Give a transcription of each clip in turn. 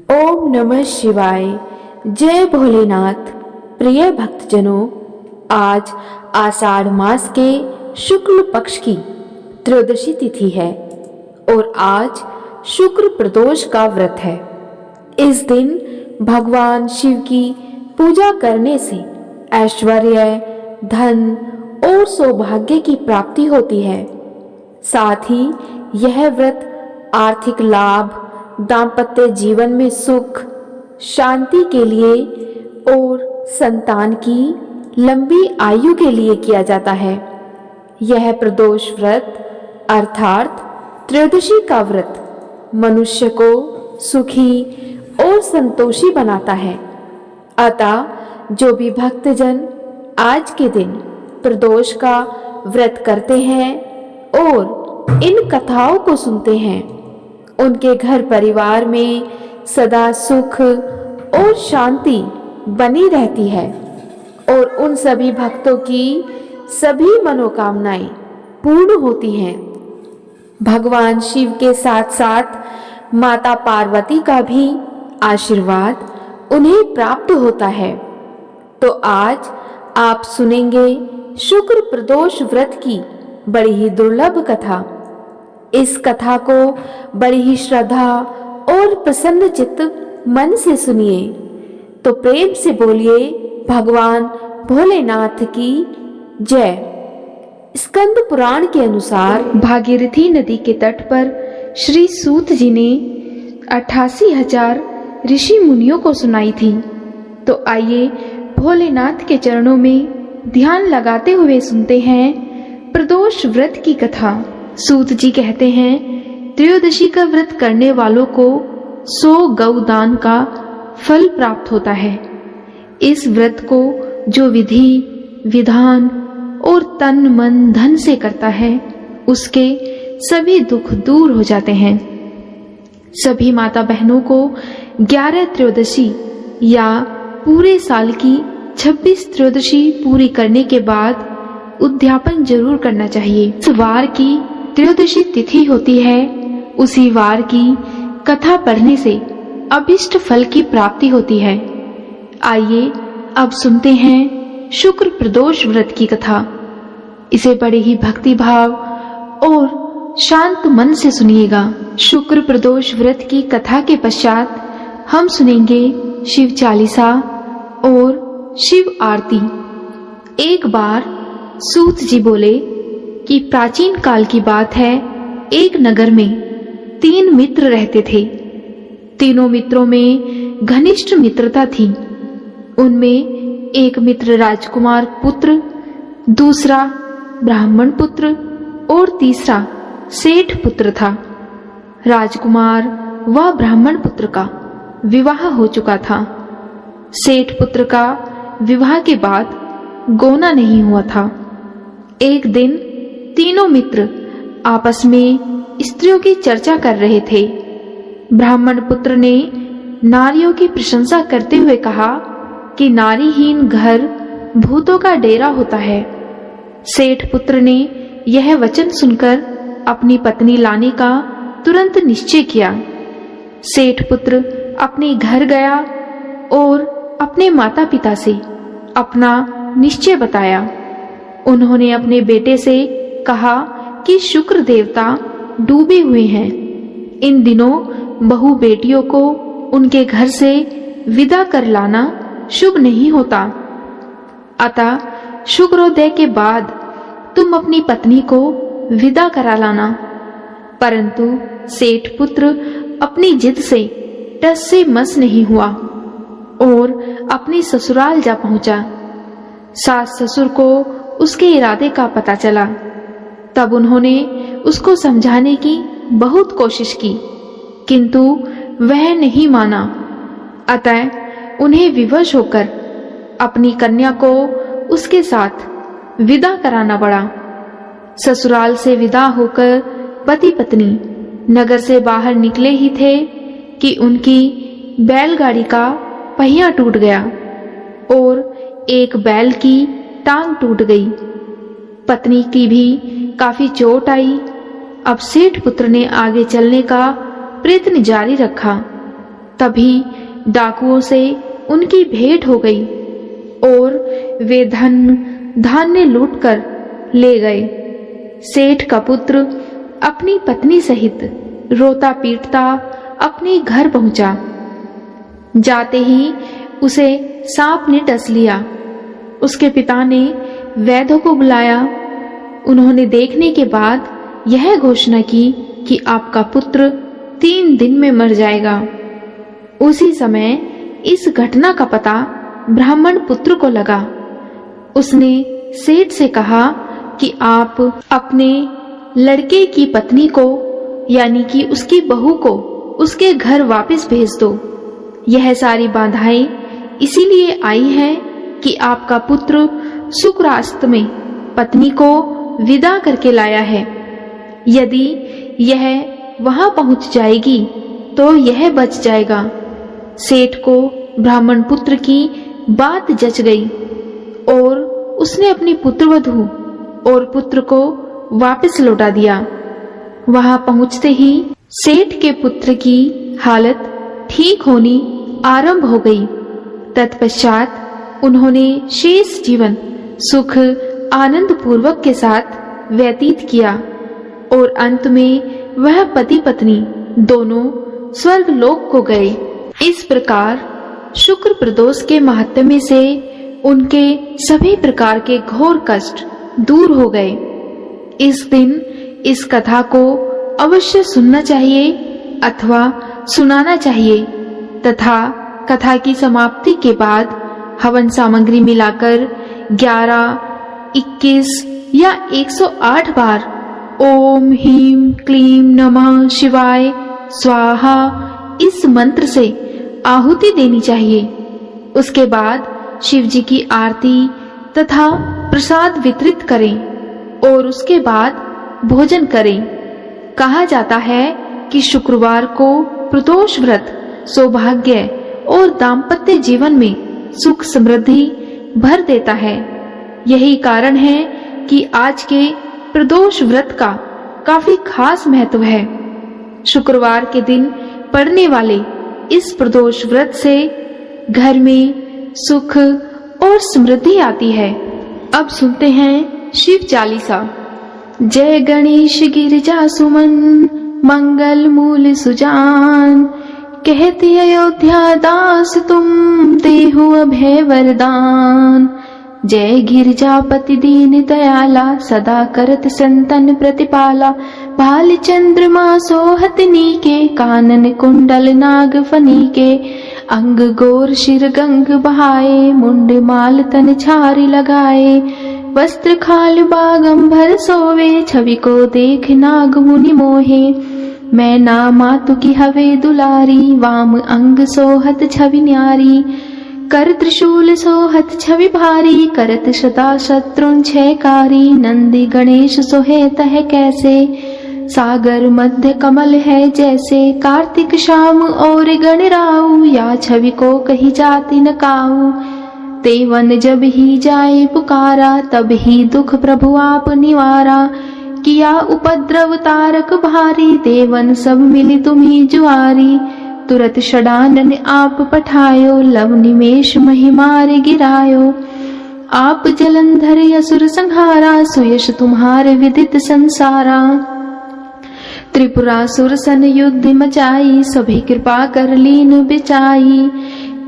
ओम नमः शिवाय। जय भोलेनाथ। प्रिय भक्तजनों, आज आषाढ़ मास के शुक्ल पक्ष की त्रयोदशी तिथि है और आज शुक्र प्रदोष का व्रत है। इस दिन भगवान शिव की पूजा करने से ऐश्वर्य, धन और सौभाग्य की प्राप्ति होती है। साथ ही यह व्रत आर्थिक लाभ, दाम्पत्य जीवन में सुख, शांति के लिए और संतान की लंबी आयु के लिए किया जाता है। यह प्रदोष व्रत अर्थात त्रयोदशी का व्रत मनुष्य को सुखी और संतोषी बनाता है। अतः जो भी भक्तजन आज के दिन प्रदोष का व्रत करते हैं और इन कथाओं को सुनते हैं, उनके घर परिवार में सदा सुख और शांति बनी रहती है और उन सभी भक्तों की सभी मनोकामनाएं पूर्ण होती हैं। भगवान शिव के साथ साथ माता पार्वती का भी आशीर्वाद उन्हें प्राप्त होता है। तो आज आप सुनेंगे शुक्र प्रदोष व्रत की बड़ी ही दुर्लभ कथा। इस कथा को बड़ी ही श्रद्धा और प्रसन्न चित्त मन से सुनिए। तो प्रेम से बोलिए भगवान भोलेनाथ की जय। स्कंद पुराण के अनुसार भागीरथी नदी के तट पर श्री सूत जी ने 88,000 ऋषि मुनियों को सुनाई थी। तो आइए भोलेनाथ के चरणों में ध्यान लगाते हुए सुनते हैं प्रदोष व्रत की कथा। सूत जी कहते हैं, त्रयोदशी का व्रत करने वालों को 100 गौदान का फल प्राप्त होता है। इस व्रत को जो विधि, विधान और तन मन धन से करता है, उसके सभी दुख दूर हो जाते हैं। सभी माता बहनों को 11 त्रयोदशी या पूरे साल की 26 त्रयोदशी पूरी करने के बाद उद्यापन जरूर करना चाहिए। इस वार की त्रयोदशी तिथि होती है, उसी वार की कथा पढ़ने से अभिष्ट फल की प्राप्ति होती है। आइए अब सुनते हैं शुक्र प्रदोष व्रत की कथा। इसे बड़े ही भक्ति भाव और शांत मन से सुनिएगा। शुक्र प्रदोष व्रत की कथा के पश्चात हम सुनेंगे शिव चालीसा और शिव आरती। एक बार सूत जी बोले कि प्राचीन काल की बात है, एक नगर में 3 मित्र रहते थे। तीनों मित्रों में घनिष्ठ मित्रता थी। उनमें एक मित्र राजकुमार पुत्र, दूसरा ब्राह्मण पुत्र और तीसरा सेठ पुत्र था। राजकुमार व ब्राह्मण पुत्र का विवाह हो चुका था। सेठ पुत्र का विवाह के बाद गोना नहीं हुआ था। एक दिन तीनों मित्र आपस में स्त्रियों की चर्चा कर रहे थे। ब्राह्मण पुत्र ने नारियों की प्रशंसा करते हुए कहा कि नारीहीन घर भूतों का डेरा होता है। सेठ पुत्र ने यह वचन सुनकर अपनी पत्नी लाने का तुरंत निश्चय किया। सेठ पुत्र अपने घर गया और अपने माता पिता से अपना निश्चय बताया। उन्होंने अपने बेटे से कहा कि शुक्र देवता डूबे हुए हैं। इन दिनों बहू बेटियों को उनके घर से विदा कर लाना शुभ नहीं होता। अतः शुक्रोदय के बाद तुम अपनी पत्नी को विदा करा लाना। परंतु सेठ पुत्र अपनी जिद से टस से मस नहीं हुआ और अपने ससुराल जा पहुंचा। सास ससुर को उसके इरादे का पता चला। तब उन्होंने उसको समझाने की बहुत कोशिश की, किंतु वह नहीं माना। अतः उन्हें विवश होकर अपनी कन्या को उसके साथ विदा कराना पड़ा। ससुराल से विदा होकर पति पत्नी नगर से बाहर निकले ही थे कि उनकी बैलगाड़ी का पहिया टूट गया और एक बैल की टांग टूट गई। पत्नी की भी काफी चोट आई। अब सेठ पुत्र ने आगे चलने का प्रयत्न जारी रखा, तभी डाकुओं से उनकी भेंट हो गई और वे धन धान्य लूटकर ले गए। सेठ का पुत्र अपनी पत्नी सहित रोता पीटता अपने घर पहुंचा। जाते ही उसे सांप ने डस लिया। उसके पिता ने वैद्यों को बुलाया। उन्होंने देखने के बाद यह घोषणा की कि आपका पुत्र 3 दिन में मर जाएगा। उसी समय इस घटना का पता ब्राह्मण पुत्र को लगा। उसने सेठ से कहा कि आप अपने लड़के की पत्नी को यानी कि उसकी बहू को उसके घर वापस भेज दो। यह सारी बाधाएं इसीलिए आई हैं कि आपका पुत्र शुक्रास्त में पत्नी को विदा करके लाया है। यदि यह वहां पहुंच जाएगी तो यह बच जाएगा। सेठ को ब्राह्मण पुत्र की बात जच गई और उसने अपनी पुत्रवधू और पुत्र को वापस लौटा दिया। वहां पहुंचते ही सेठ के पुत्र की हालत ठीक होनी आरंभ हो गई। तत्पश्चात उन्होंने शेष जीवन सुख आनंद पूर्वक के साथ व्यतीत किया और अंत में वह पति पत्नी दोनों स्वर्ग लोक को गए। इस प्रकार शुक्र प्रदोष के महात्म्य से उनके सभी प्रकार के घोर कष्ट दूर हो गए। इस दिन इस कथा को अवश्य सुनना चाहिए अथवा सुनाना चाहिए तथा कथा की समाप्ति के बाद हवन सामग्री मिलाकर 11, 21 या 108 बार ओम ह्रीं क्लीं नमः शिवाय स्वाहा इस मंत्र से आहुति देनी चाहिए। उसके बाद शिव जी की आरती तथा प्रसाद वितरित करें और उसके बाद भोजन करें। कहा जाता है कि शुक्रवार को प्रदोष व्रत सौभाग्य और दाम्पत्य जीवन में सुख समृद्धि भर देता है। यही कारण है कि आज के प्रदोष व्रत का काफी खास महत्व है। शुक्रवार के दिन पड़ने वाले इस प्रदोष व्रत से घर में सुख और समृद्धि आती है। अब सुनते हैं शिव चालीसा। जय गणेश गिरिजा सुमन मंगल मूल सुजान, कहती अयोध्या दास तुम देहु अभय वरदान। जय गिरिजापति दीन दयाला, सदा करत संतन प्रतिपाला। भाल चंद्रमा सोहत नीके, कानन कुंडल नाग फनीके। अंग गोर शिर गंग बहाए, मुंड माल तन छारी लगाए। वस्त्र खाल बागंबर सोवे, छवि को देख नाग मुनि मोहे। मैं ना मातु की हवे दुलारी, वाम अंग सोहत छवि न्यारी। कर त्रिशूल सोहत छवि भारी, करत सदा शत्रुन छयकारी। नंदी गणेश सोहे तह कैसे, सागर मध्य कमल है जैसे। कार्तिक शाम और गणराऊ, या छवि को कही जाति न काऊ। तेवन जब ही जाए पुकारा, तब ही दुख प्रभु आप निवारा। किया उपद्रव तारक भारी, देवन सब मिली तुम्ही जुआरी। तुरत षडानन आप पठायो, लव निमेष महिमार गिरायो। आप जलंधर असुर संहारा, सुयश तुम्हारे विदित संसारा। त्रिपुरासुर सन युद्ध मचाई, सभी कृपा कर लीन बिचाई।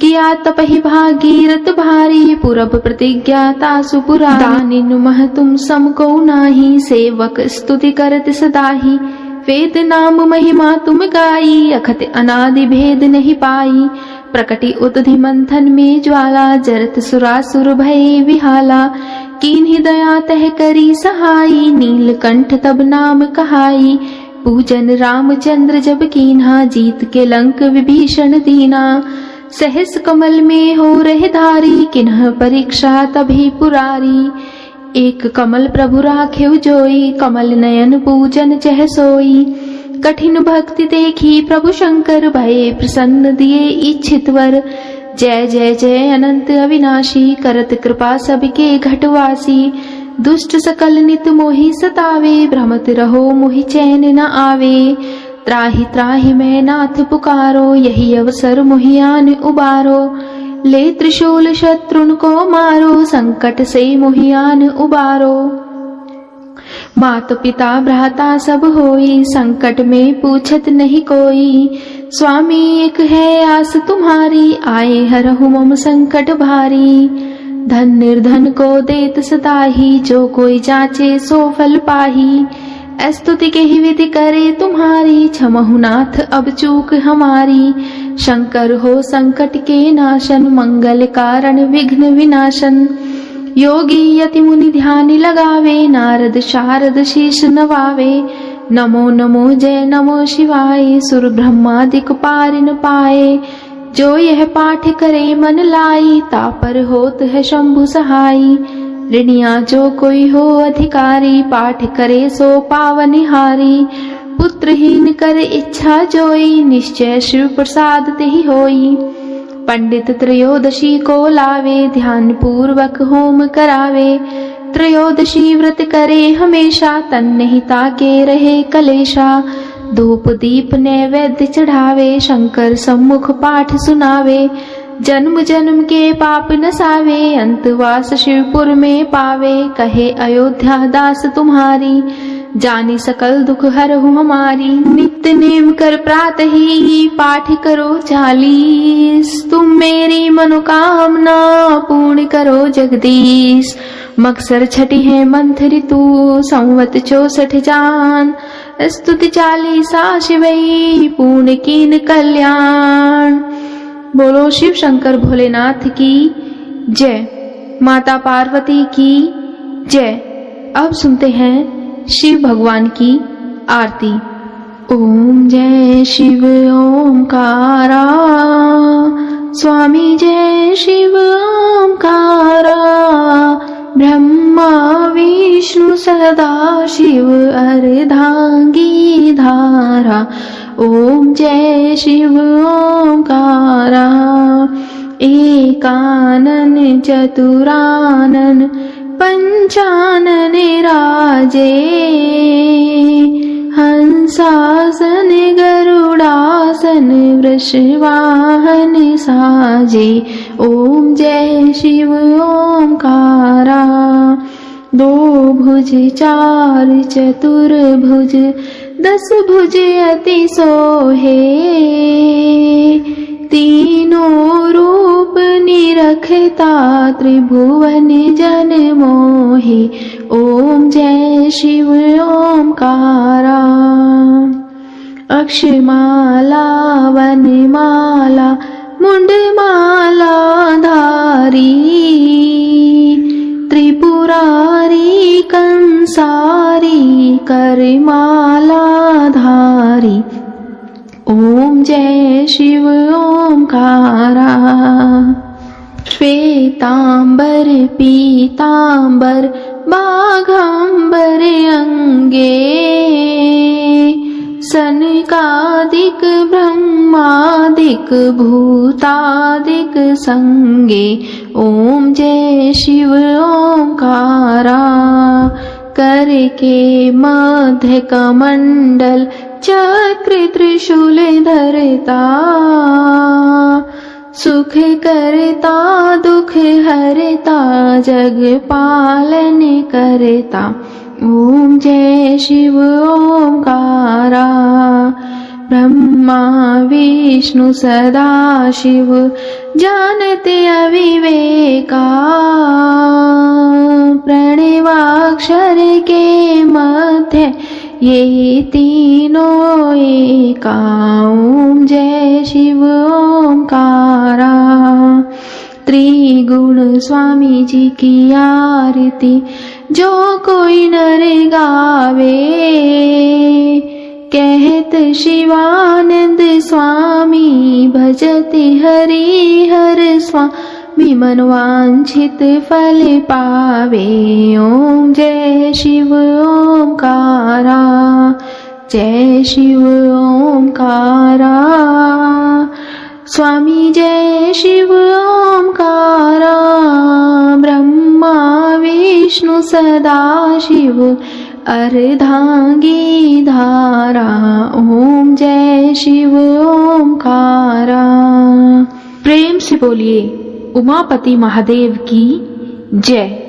किया तपहि भागीरथ भारी, पुरब प्रतिज्ञा तासु पुरारी। दानिन मह तुम सम को नाही, सेवक स्तुति करत सदाही। वेद नाम महिमा तुम गाई, अखत अनादि भेद नहीं पाई। प्रकटि उदधि मंथन में ज्वाला, जरत सुरासुर भय विहाला। कीन्ही दया तह करी सहाई, नीलकंठ तब नाम कहाई। पूजन रामचंद्र जब कीन्हा, जीत के लंक विभीषण दीना। सहस कमल में हो रहे धारी, किन्ह परीक्षा तभी पुरारी। एक कमल प्रभु राखेउ जोई, कमल नयन पूजन चह सोई। कठिन भक्ति देखी प्रभु शंकर, भये प्रसन्न दिए इच्छित वर। जय जय जय अनंत अविनाशी, करत कृपा सबके घटवासी। दुष्ट सकल नित मोहि सतावे, भ्रमत रहो मोहि चैन न आवे। त्राहि त्राहि मैं नाथ पुकारो, यही अवसर मोहियान उबारो। ले त्रिशूल शत्रुन को मारो, संकट से मोहियान उबारो। मात पिता भ्राता सब होई, संकट में पूछत नहीं कोई। स्वामी एक है आस तुम्हारी, आए हरहु मम संकट भारी। धन निर्धन को देत सताही, जो कोई जाचे सो फल पाही। स्तुति के ही विधि करे तुम्हारी, क्षमहु नाथ अब चूक हमारी। शंकर हो संकट के नाशन, मंगल कारण विघ्न विनाशन। योगी यति मुनि ध्यान लगावे, नारद शारद शीश नवावे। नमो नमो जय नमो शिवाय, सुर ब्रह्मादिक पार न पाए। जो यह पाठ करे मन लाई, तापर होत है शंभु सहाई। ऋणिया जो कोई हो अधिकारी, पाठ करे सो पावनिहारी। पुत्रहीन कर इच्छा जोई, निश्चय शिव प्रसाद तेहि होई। पंडित त्रयोदशी को लावे, ध्यान पूर्वक होम करावे। त्रयोदशी व्रत करे हमेशा, तन नहीं ताके रहे कलेशा। धूप दीप नैवेद्य चढ़ावे, शंकर सम्मुख पाठ सुनावे। जन्म जन्म के पाप नसावे, अंतवास शिवपुर में पावे। कहे अयोध्या दास तुम्हारी, जानी सकल दुख हरहु हमारी। नित्य नेम कर प्रातः ही, पाठ करो 40। तुम मेरी मनोकामना पूर्ण करो जगदीश। मकसर छठी है मंथ ऋतु, संवत 64 जान। स्तुति 40 शिवई, पूर्ण कीन कल्याण। बोलो शिव शंकर भोलेनाथ की जय, माता पार्वती की जय। अब सुनते हैं शिव भगवान की आरती। ओम जय शिव ओमकारा, स्वामी जय शिव ओमकारा। ब्रह्मा विष्णु सदा शिव अर्धांगी धारा। ओम जय शिव ओमकारा। एकानन चतुरानन पंचानन राजे। हंसासन गरुड़ासन वृषवाहन साजे। ओम जय शिव ओमकारा। 2 भुज 4 चतुर्भुज, 10 भुज अति सोहे। तीनों रूप निरखता, त्रिभुवन जन मोहे। ओम जय शिव ओमकारा। अक्षमाला वनमाला मुंडमाला धारी। त्रिपुरारी कंसारी करमाला धारी। ओम जय शिव ओमकारा। श्वेतांबर पीतांबर बाघांबर अंगे। सनकादिक ब्रह्मादिक भूतादिक संगे। ओम जय शिव ओमकारा। करके मध्य कमंडल चक्र त्रिशूल धरता। सुख करता दुख हरता, जग पालन करता। ओम जय शिव ओमकारा। ब्रह्मा विष्णु सदा शिव, जानते अविवेका। प्रणवाक्षर के मध्य ये तीनों एका। ओम जय शिव ओमकारा। त्रिगुण स्वामी जी की आरती, जो कोई नर गावे। कहत शिवानंद स्वामी, भजति हरि हर स्वामी। मनवांछित फल पावे। ओम जय शिव ओमकारा। जय शिव ओमकारा। स्वामी जय शिव ओमकारा। ब्रह्मा विष्णु सदा शिव, अर्धांगी धारा। ओम जय शिव ओमकारा। प्रेम से बोलिए उमापति महादेव की जय।